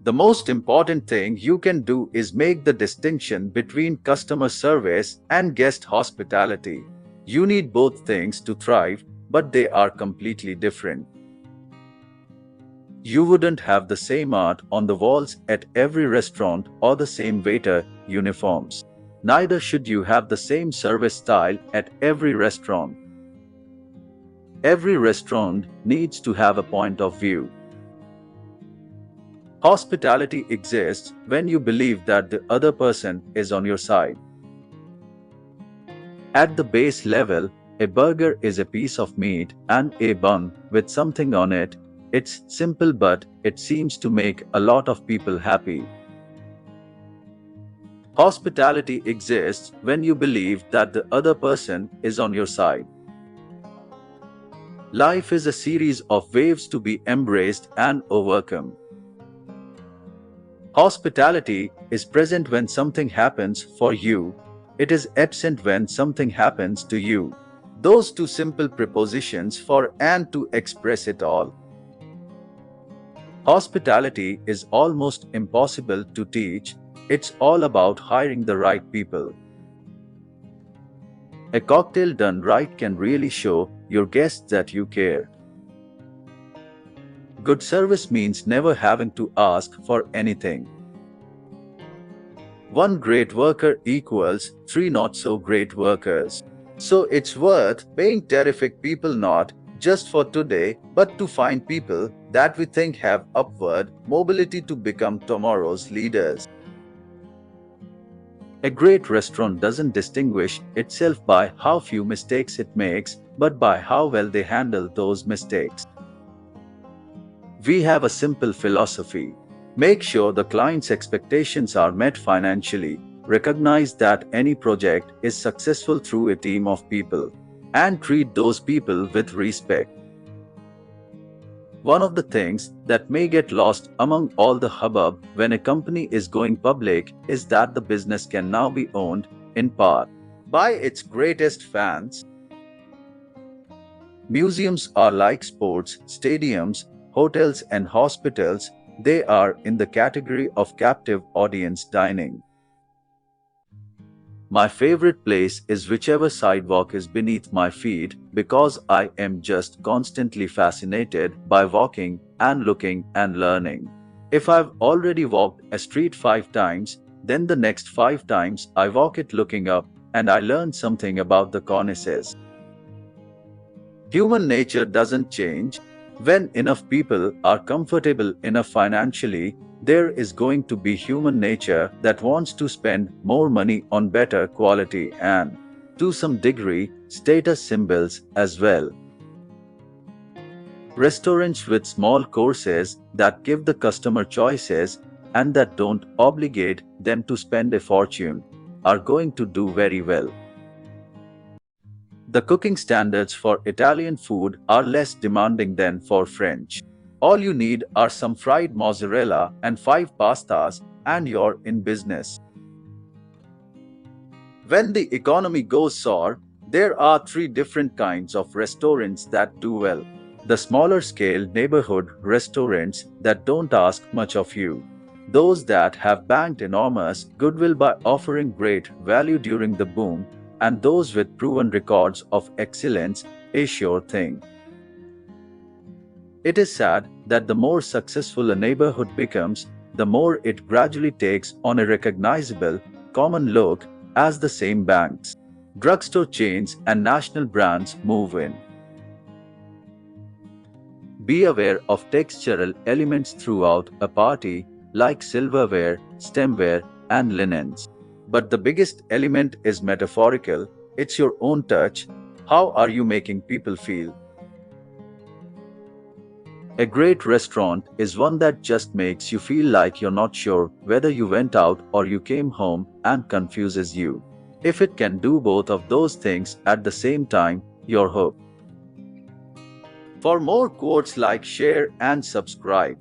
The most important thing you can do is make the distinction between customer service and guest hospitality. You need both things to thrive, but they are completely different. You wouldn't have the same art on the walls at every restaurant or the same waiter uniforms. Neither should you have the same service style at every restaurant. Every restaurant needs to have a point of view. Hospitality exists when you believe that the other person is on your side. At the base level, a burger is a piece of meat and a bun with something on it. It's simple, but it seems to make a lot of people happy. Hospitality exists when you believe that the other person is on your side. Life is a series of waves to be embraced and overcome. Hospitality is present when something happens for you. It is absent when something happens to you. Those two simple prepositions for and to express it all. Hospitality is almost impossible to teach. It's all about hiring the right people. A cocktail done right can really show your guests that you care. Good service means never having to ask for anything. One great worker equals 3 not so great workers. So it's worth paying terrific people not just for today, but to find people that we think have upward mobility to become tomorrow's leaders. A great restaurant doesn't distinguish itself by how few mistakes it makes, but by how well they handle those mistakes. We have a simple philosophy. Make sure the client's expectations are met financially. Recognize that any project is successful through a team of people, and treat those people with respect. One of the things that may get lost among all the hubbub when a company is going public is that the business can now be owned, in part, by its greatest fans. Museums are like sports stadiums, hotels and hospitals. They are in the category of captive audience dining. My favorite place is whichever sidewalk is beneath my feet, because I am just constantly fascinated by walking and looking and learning. If I've already walked a street 5 times, then the next 5 times I walk it looking up, and I learn something about the cornices. Human nature doesn't change. When enough people are comfortable enough financially, there is going to be human nature that wants to spend more money on better quality and, to some degree, status symbols as well. Restaurants with small courses that give the customer choices and that don't obligate them to spend a fortune are going to do very well. The cooking standards for Italian food are less demanding than for French. All you need are some fried mozzarella and 5 pastas, and you're in business. When the economy goes sour, there are 3 different kinds of restaurants that do well. The smaller scale neighborhood restaurants that don't ask much of you. Those that have banked enormous goodwill by offering great value during the boom, and those with proven records of excellence, a sure thing. It is sad that the more successful a neighborhood becomes, the more it gradually takes on a recognizable, common look as the same banks, drugstore chains, and national brands move in. Be aware of textural elements throughout a party, like silverware, stemware, and linens. But the biggest element is metaphorical. It's your own touch. How are you making people feel? A great restaurant is one that just makes you feel like you're not sure whether you went out or you came home, and confuses you. If it can do both of those things at the same time, you're hooked. For more quotes, like, share, and subscribe.